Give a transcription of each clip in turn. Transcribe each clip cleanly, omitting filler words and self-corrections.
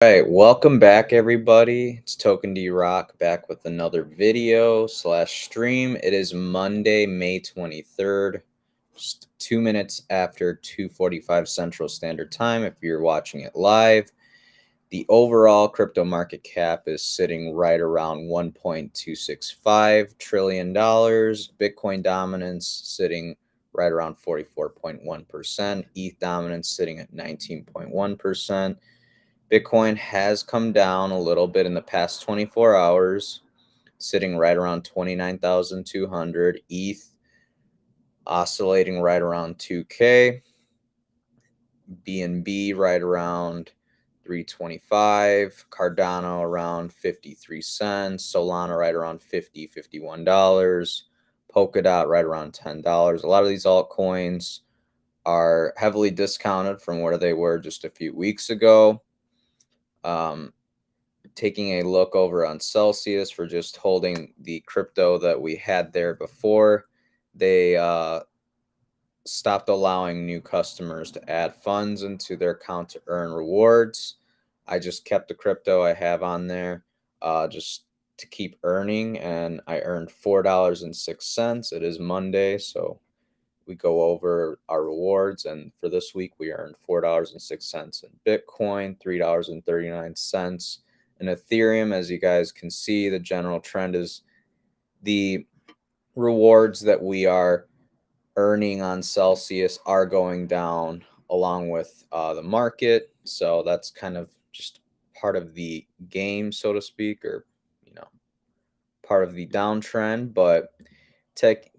All right, welcome back, everybody. It's Token D Rock back with another video slash stream. It is Monday, May 23rd, just 2 minutes after 2:45 Central Standard Time. If you're watching it live, the overall crypto market cap is sitting right around $1.265 trillion. Bitcoin dominance sitting right around 44.1%. ETH dominance sitting at 19.1%. Bitcoin has come down a little bit in the past 24 hours, sitting right around 29,200. ETH oscillating right around 2K. BNB right around 325. Cardano around 53 cents. Solana right around $51. Polkadot right around $10. A lot of these altcoins are heavily discounted from where they were just a few weeks ago. Taking a look over on Celsius for just holding the crypto that we had there before. They stopped allowing new customers to add funds into their account to earn rewards. I just kept the crypto I have on there just to keep earning, and I earned $4.06. It is Monday, so we go over our rewards, and for this week we earned $4.06 in Bitcoin, $3.39 in Ethereum. As you guys can see, the general trend is the rewards that we are earning on Celsius are going down along with the market. So that's kind of just part of the game, so to speak, or part of the downtrend. But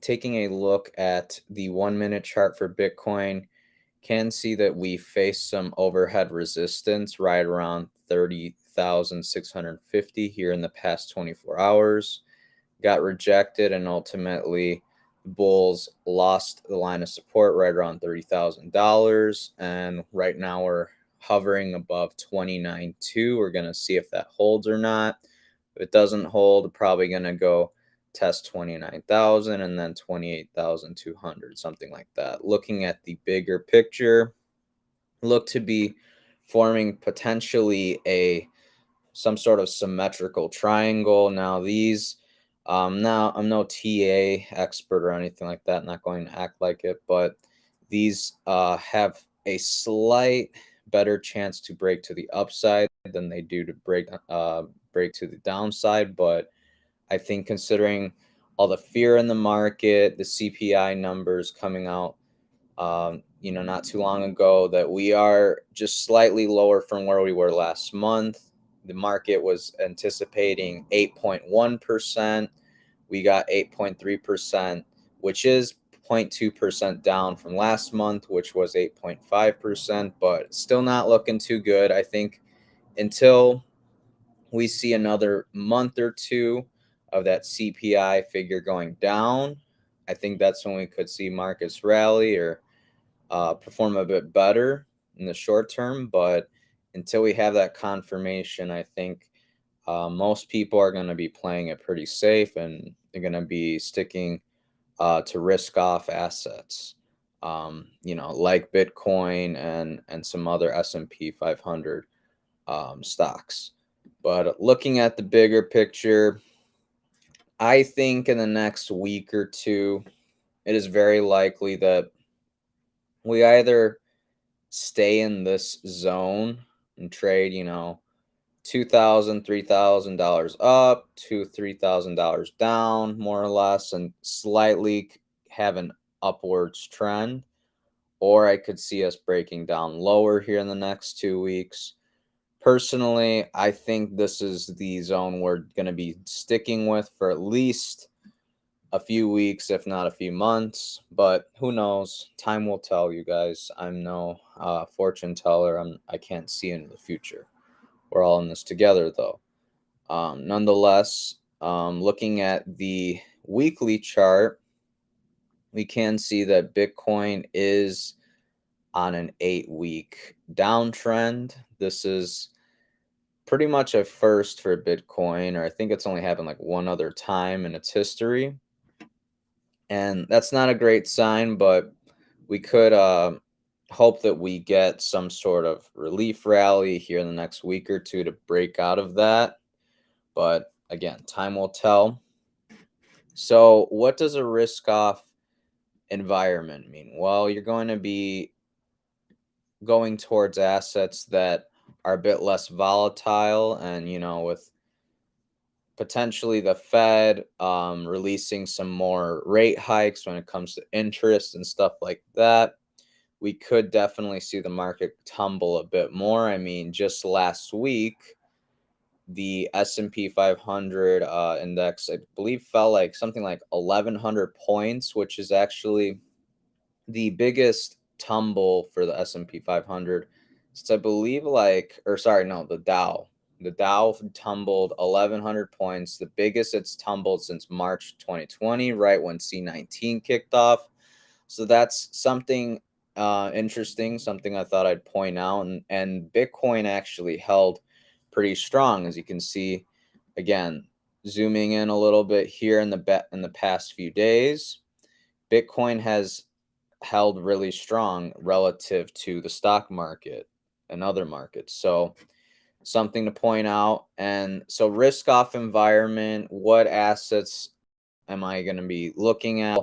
taking a look at the 1 minute chart for Bitcoin, can see that we faced some overhead resistance right around 30,650 here in the past 24 hours. Got rejected, and ultimately the bulls lost the line of support right around $30,000. And right now we're hovering above 29.2. We're going to see if that holds or not. If it doesn't hold, we're probably going to go test 29,000 and then 28,200, something like that. Looking at the bigger picture, look to be forming potentially some sort of symmetrical triangle. Now these now I'm no TA expert or anything like that, not going to act like it, but these have a slight better chance to break to the upside than they do to break to the downside. But I think considering all the fear in the market, the CPI numbers coming out, not too long ago, that we are just slightly lower from where we were last month. The market was anticipating 8.1%. We got 8.3%, which is 0.2% down from last month, which was 8.5%, but still not looking too good. I think until we see another month or two of that CPI figure going down, I think that's when we could see markets rally or perform a bit better in the short term. But until we have that confirmation, I think most people are going to be playing it pretty safe, and they're going to be sticking to risk off assets, like Bitcoin and some other S&P 500 stocks. But looking at the bigger picture, I think in the next week or two, it is very likely that we either stay in this zone and trade, $2,000, $3,000 up to $3,000 down, more or less, and slightly have an upwards trend. Or I could see us breaking down lower here in the next 2 weeks. Personally, I think this is the zone we're going to be sticking with for at least a few weeks, if not a few months. But who knows? Time will tell, you guys. I'm no fortune teller. I can't see into the future. We're all in this together, though. Nonetheless, looking at the weekly chart, we can see that Bitcoin is on an 8-week downtrend. This is pretty much a first for Bitcoin, or I think it's only happened like one other time in its history. And that's not a great sign, but we could hope that we get some sort of relief rally here in the next week or two to break out of that. But again, time will tell. So, what does a risk off environment mean? Well, you're going to be going towards assets that are a bit less volatile, and with potentially the Fed releasing some more rate hikes when it comes to interest and stuff like that, we could definitely see the market tumble a bit more. I mean, just last week, the S&P 500 index, I believe, fell like something like 1,100 points, which is actually the biggest tumble for the S&P 500 since I believe or sorry, no, the Dow. The Dow tumbled 1,100 points, the biggest it's tumbled since March 2020, right when C19 kicked off. So that's something interesting, something I thought I'd point out. And Bitcoin actually held pretty strong, as you can see. Again, zooming in a little bit here in the past few days, Bitcoin has held really strong relative to the stock market and other markets. So something to point out. And so risk off environment, what assets am I going to be looking at?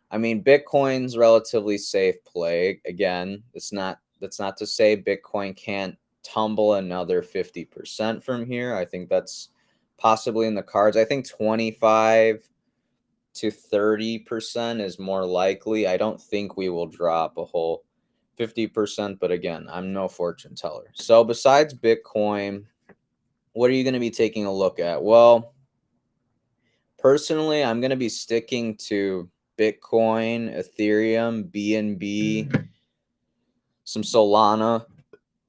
I mean, Bitcoin's relatively safe play. Again, that's not to say Bitcoin can't tumble another 50% from here. I think that's possibly in the cards. I think 25 to 30% is more likely. I don't think we will drop a whole 50%, but again, I'm no fortune teller. So besides Bitcoin, what are you going to be taking a look at? Well, personally, I'm going to be sticking to Bitcoin, Ethereum, BNB, some Solana,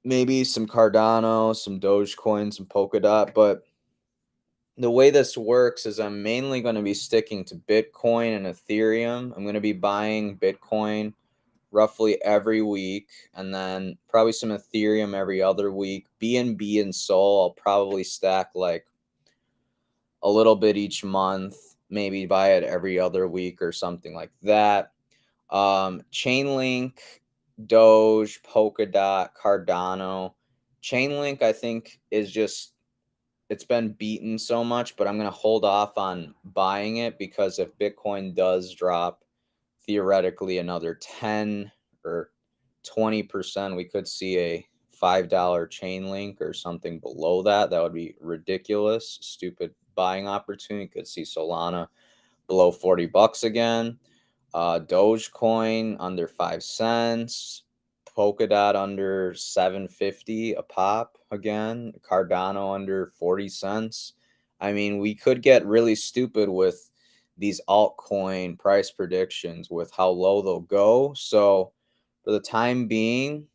maybe some Cardano, some Dogecoin, some Polkadot. But the way this works is I'm mainly going to be sticking to Bitcoin and Ethereum. I'm going to be buying Bitcoin roughly every week, and then probably some Ethereum every other week. BNB and Sol, I'll probably stack like a little bit each month, maybe buy it every other week or something like that. Chainlink, Doge, Polkadot, Cardano. Chainlink, I think, is just it's been beaten so much, but I'm going to hold off on buying it because if Bitcoin does drop theoretically another 10 or 20%, we could see a $5 chain link or something below that. That would be ridiculous, stupid buying opportunity. Could see Solana below $40 again. Dogecoin under 5 cents. Polkadot under 750 a pop again. Cardano under 40 cents. I mean, we could get really stupid with these altcoin price predictions with how low they'll go. So, for the time being,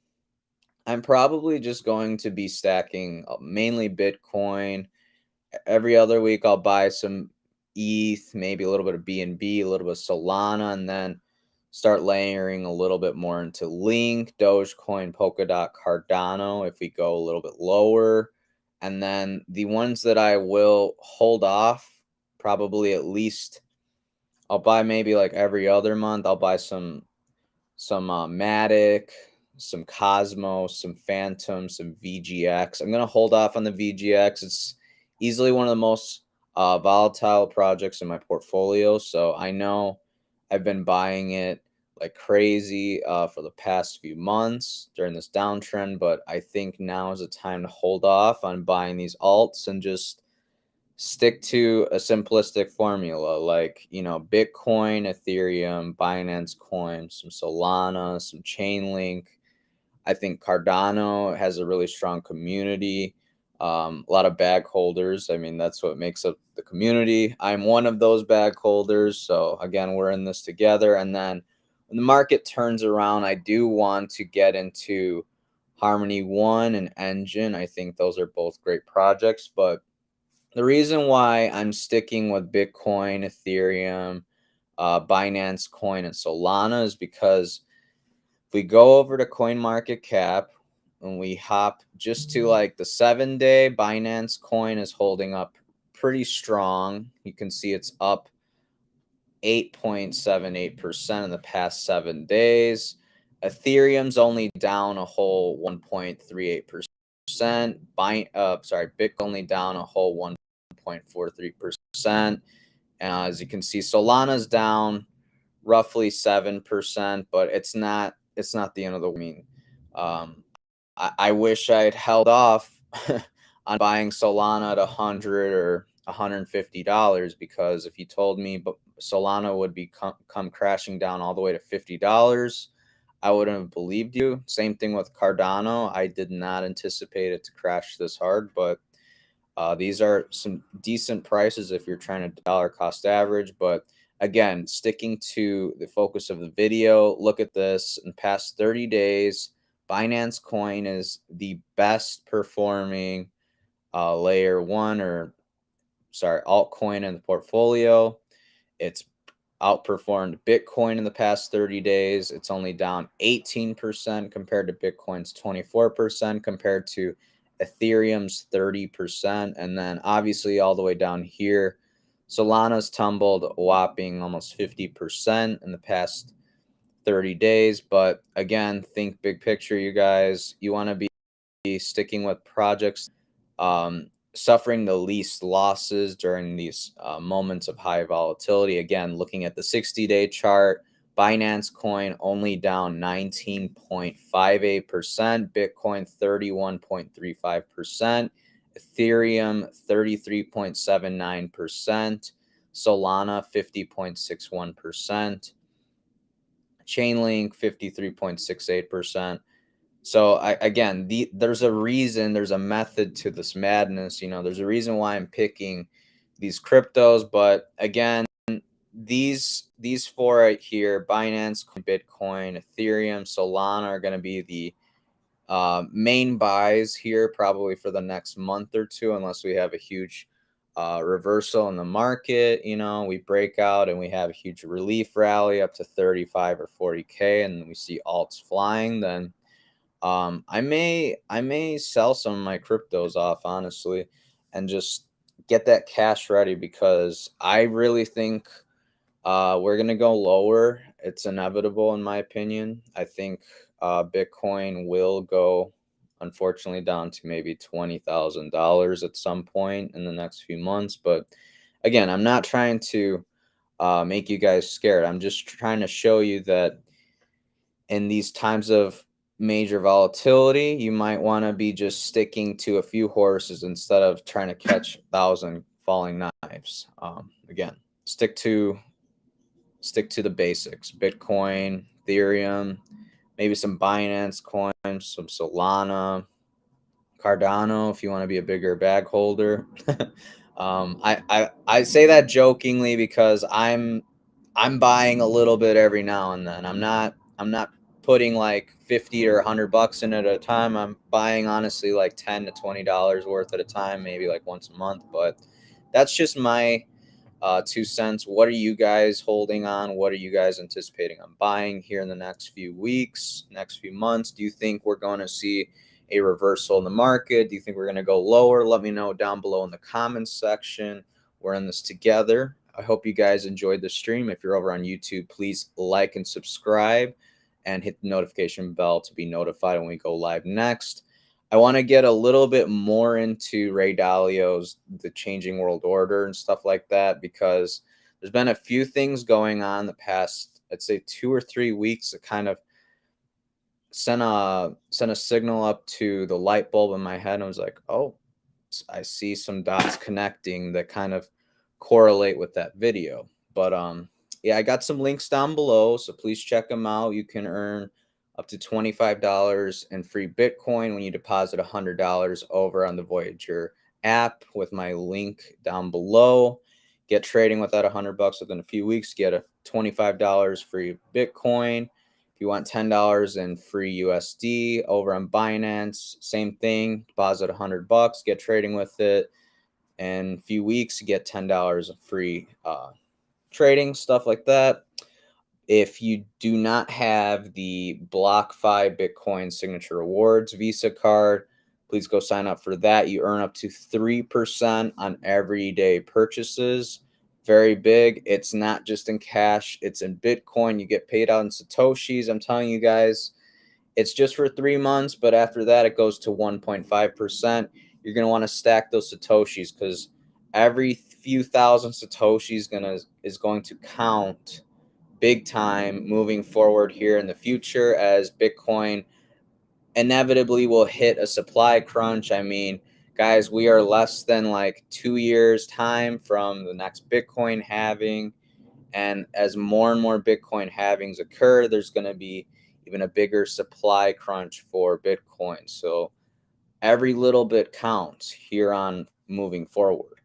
I'm probably just going to be stacking mainly Bitcoin. Every other week, I'll buy some ETH, maybe a little bit of BNB, a little bit of Solana, and then start layering a little bit more into Link, Dogecoin, Polkadot, Cardano if we go a little bit lower. And then the ones that I will hold off, probably at least I'll buy maybe like every other month. I'll buy some Matic, some Cosmos, some Phantom, some VGX. I'm gonna hold off on the VGX. It's easily one of the most volatile projects in my portfolio, so I know I've been buying it like crazy for the past few months during this downtrend, but I think now is the time to hold off on buying these alts and just stick to a simplistic formula like, Bitcoin, Ethereum, Binance Coin, some Solana, some Chainlink. I think Cardano has a really strong community, a lot of bag holders. I mean, that's what makes up the community. I'm one of those bag holders. So, again, we're in this together. And then when the market turns around, I do want to get into Harmony One and Engine. I think those are both great projects, but the reason why I'm sticking with Bitcoin, Ethereum, Binance Coin, and Solana is because if we go over to CoinMarketCap and we hop just to like the 7 day, Binance Coin is holding up pretty strong. You can see it's up 8.78% in the past 7 days. Ethereum's only down a whole 1.38%. Bitcoin only down a whole 1.43%. As you can see, Solana's down roughly 7%, but it's not the end of the world. I mean, I wish I'd held off on buying Solana at $100 or $150, because if you told me Solana would come crashing down all the way to $50, I wouldn't have believed you. Same thing with Cardano. I did not anticipate it to crash this hard, but these are some decent prices if you're trying to dollar cost average. But again, sticking to the focus of the video, look at this. In the past 30 days, Binance Coin is the best performing altcoin in the portfolio. It's outperformed Bitcoin in the past 30 days. It's only down 18% compared to Bitcoin's 24%, compared to Ethereum's 30%. And then obviously all the way down here, Solana's tumbled a whopping almost 50% in the past 30 days. But again, think big picture, you guys. You want to be sticking with projects suffering the least losses during these moments of high volatility. Again, looking at the 60-day chart, Binance Coin only down 19.58%, Bitcoin 31.35%, Ethereum 33.79%, Solana 50.61%, Chainlink 53.68%. So again, there's a reason, there's a method to this madness. There's a reason why I'm picking these cryptos. But again, these four right here, Binance, Bitcoin, Ethereum, Solana, are going to be the main buys here probably for the next month or two, unless we have a huge reversal in the market. We break out and we have a huge relief rally up to 35 or 40K, and we see alts flying. Then I may sell some of my cryptos off, honestly, and just get that cash ready, because I really think we're gonna go lower. It's inevitable, in my opinion. I think Bitcoin will go, unfortunately, down to maybe $20,000 at some point in the next few months. But again, I'm not trying to make you guys scared. I'm just trying to show you that in these times of major volatility, you might want to be just sticking to a few horses instead of trying to catch 1,000 falling knives. Again, stick to the basics: Bitcoin, Ethereum, maybe some Binance coins, some Solana, Cardano if you want to be a bigger bag holder. I say that jokingly, because I'm buying a little bit every now and then. I'm not putting like 50 or $100 in it at a time. I'm buying honestly like $10 to $20 worth at a time, maybe like once a month. But that's just my 2 cents. What are you guys holding on? What are you guys anticipating on buying here in the next few weeks, next few months? Do you think we're going to see a reversal in the market? Do you think we're going to go lower? Let me know down below in the comments section. We're in this together. I hope you guys enjoyed the stream. If you're over on YouTube, please like and subscribe and hit the notification bell to be notified when we go live next. I want to get a little bit more into Ray Dalio's The Changing World Order and stuff like that, because there's been a few things going on the past, I'd say 2 or 3 weeks, that kind of sent a signal up to the light bulb in my head. And I was like, oh, I see some dots connecting that kind of correlate with that video. But yeah, I got some links down below, so please check them out. You can earn up to $25 in free Bitcoin when you deposit $100 over on the Voyager app with my link down below. Get trading with that $100 within a few weeks. Get a $25 free Bitcoin. If you want $10 in free USD over on Binance, same thing. Deposit $100, get trading with it. In a few weeks, you get $10 free trading, stuff like that. If you do not have the BlockFi Bitcoin Signature Rewards Visa card, please go sign up for that. You earn up to 3% on everyday purchases. very big. It's not just in cash, it's in Bitcoin. You get paid out in Satoshis. I'm telling you guys, it's just for 3 months, but after that, it goes to 1.5%. You're going to want to stack those Satoshis because every few thousand Satoshis is going to count big time moving forward here in the future as Bitcoin inevitably will hit a supply crunch. I mean, guys, we are less than like 2 years time from the next Bitcoin halving. And as more and more Bitcoin halvings occur, there's going to be even a bigger supply crunch for Bitcoin. So every little bit counts here on moving forward.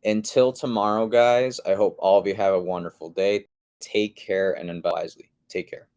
Until tomorrow, guys, I hope all of you have a wonderful day. Take care and invest wisely. Take care.